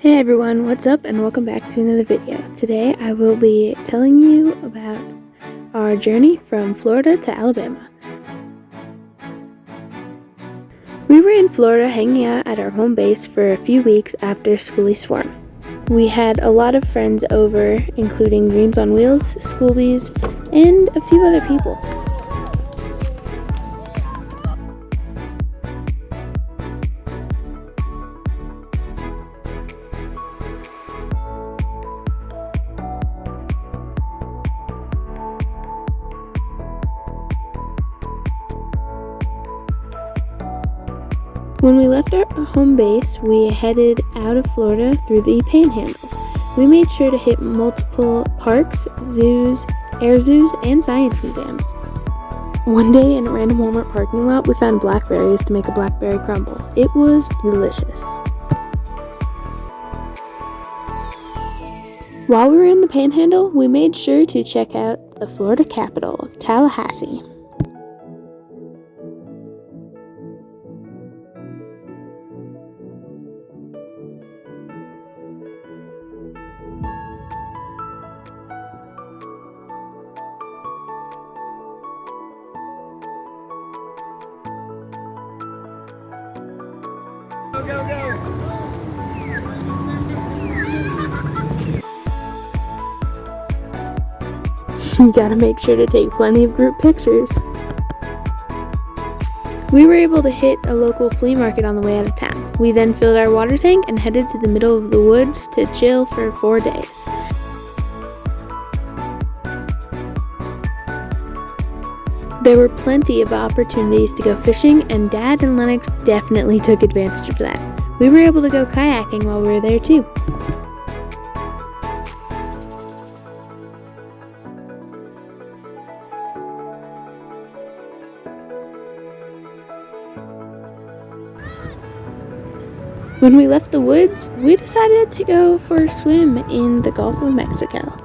Hey everyone, what's up and welcome back to another video. Today I will be telling you about our journey from Florida to Alabama. We were in Florida hanging out at our home base for a few weeks after Schoolie Swarm. We had a lot of friends over, including Dreams on Wheels, Schoolbies, and a few other people. When we left our home base, we headed out of Florida through the Panhandle. We made sure to hit multiple parks, zoos, air zoos, and science museums. One day in a random Walmart parking lot, we found blackberries to make a blackberry crumble. It was delicious. While we were in the Panhandle, we made sure to check out the Florida capital, Tallahassee. Go, go, go! You gotta make sure to take plenty of group pictures. We were able to hit a local flea market on the way out of town. We then filled our water tank and headed to the middle of the woods to chill for 4 days. There were plenty of opportunities to go fishing, and Dad and Lennox definitely took advantage of that. We were able to go kayaking while we were there too. When we left the woods, we decided to go for a swim in the Gulf of Mexico.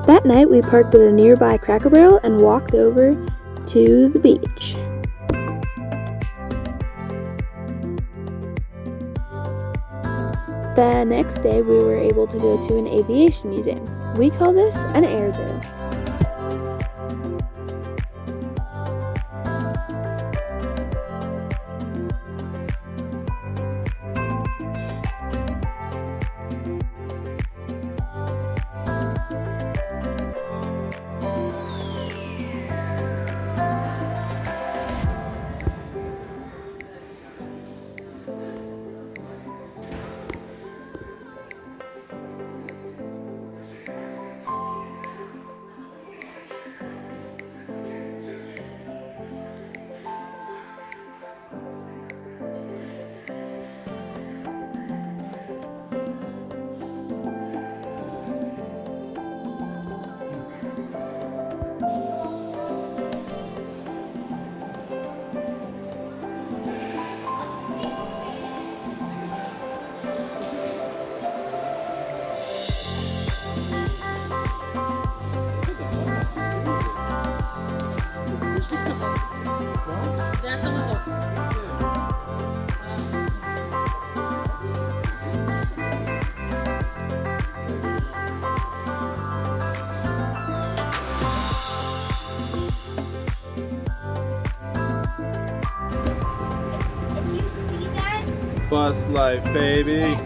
That night, we parked at a nearby Cracker Barrel and walked over to the beach. The next day, we were able to go to an aviation museum. We call this an air zoo. Bus life, baby.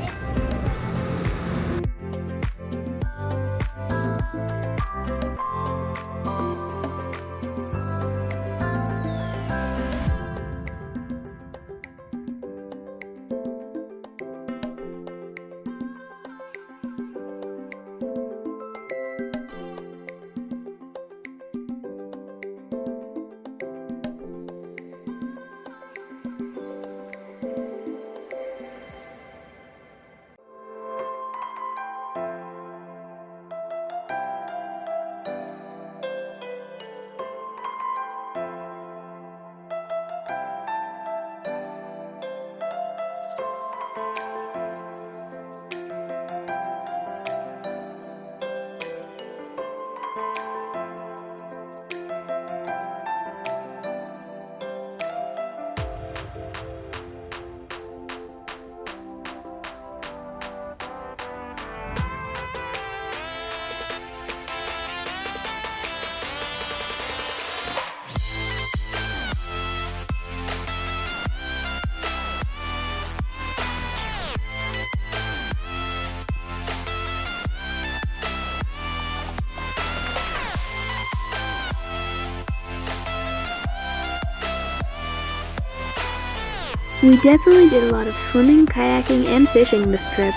We definitely did a lot of swimming, kayaking, and fishing this trip.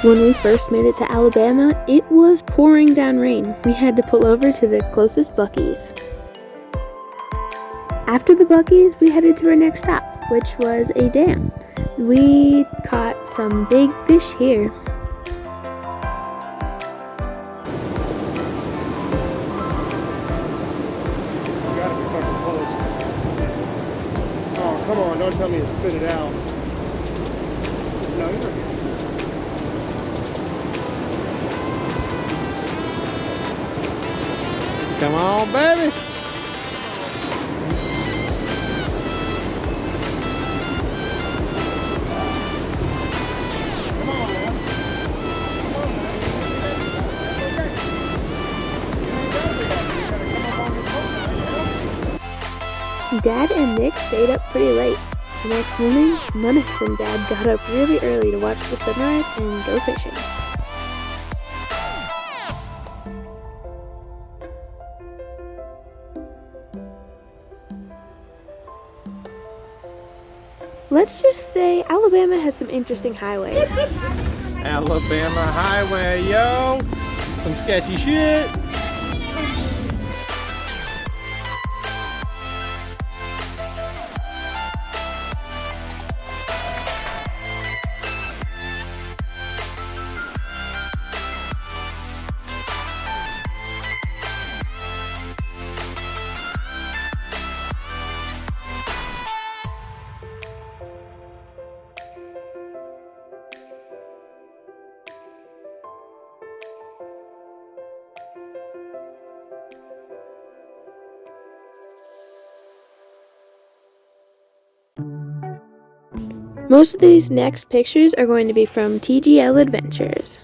When we first made it to Alabama, it was pouring down rain. We had to pull over to the closest Buc-ee's. After the Buc-ee's, we headed to our next stop, which was a dam. We caught some big fish here. Oh, come on, don't tell me to spit it out. No, you're okay. Come on, baby. Come on, man. Come on, man. Dad and Nick stayed up pretty late. The next morning, Lennox and Dad got up really early to watch the sunrise and go fishing. Let's just say Alabama has some interesting highways. Alabama highway, yo. Some sketchy shit. Most of these next pictures are going to be from TGL Adventures.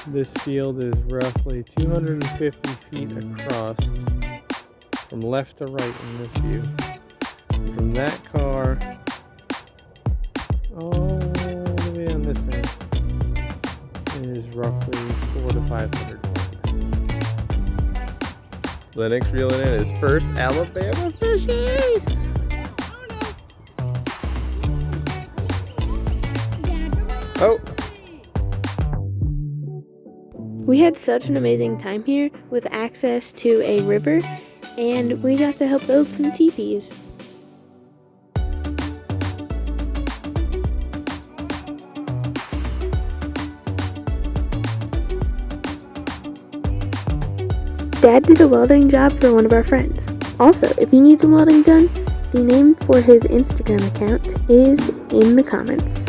This field is roughly 250 feet across from left to right in this view. From that car all the way on this end is roughly 400 to 500 feet. Lennox reeling in his first Alabama fishing. Oh. We had such an amazing time here with access to a river, and we got to help build some teepees. Dad did a welding job for one of our friends. Also, if you need some welding done, the name for his Instagram account is in the comments.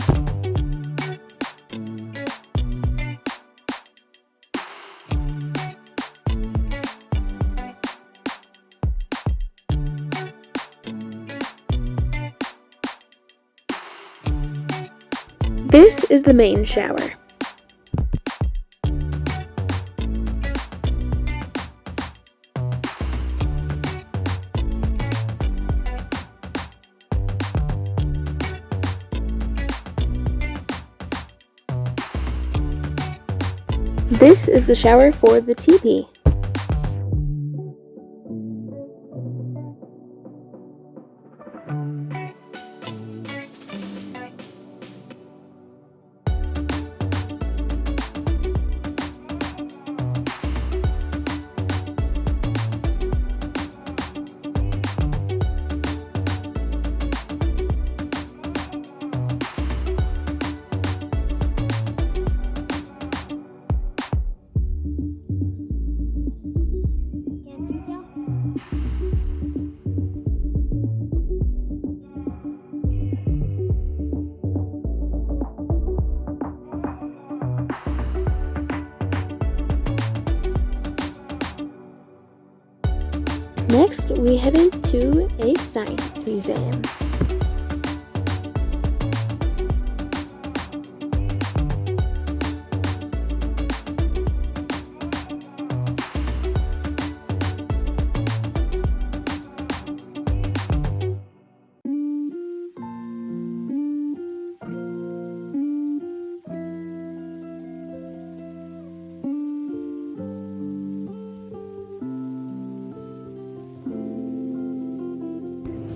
This is the main shower. This is the shower for the teepee. Next, we headed to a science museum.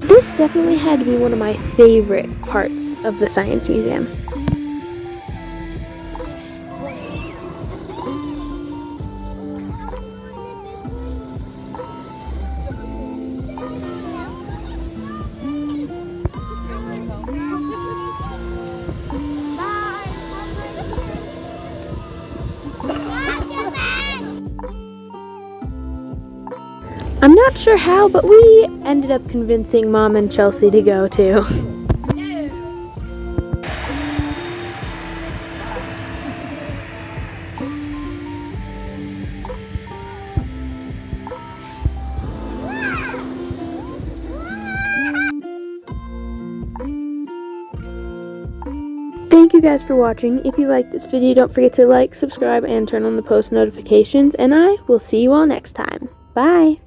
This definitely had to be one of my favorite parts of the Science Museum. I'm not sure how, but we ended up convincing Mom and Chelsea to go too. Thank you guys for watching. If you liked this video, don't forget to like, subscribe, and turn on the post notifications, and I will see you all next time. Bye!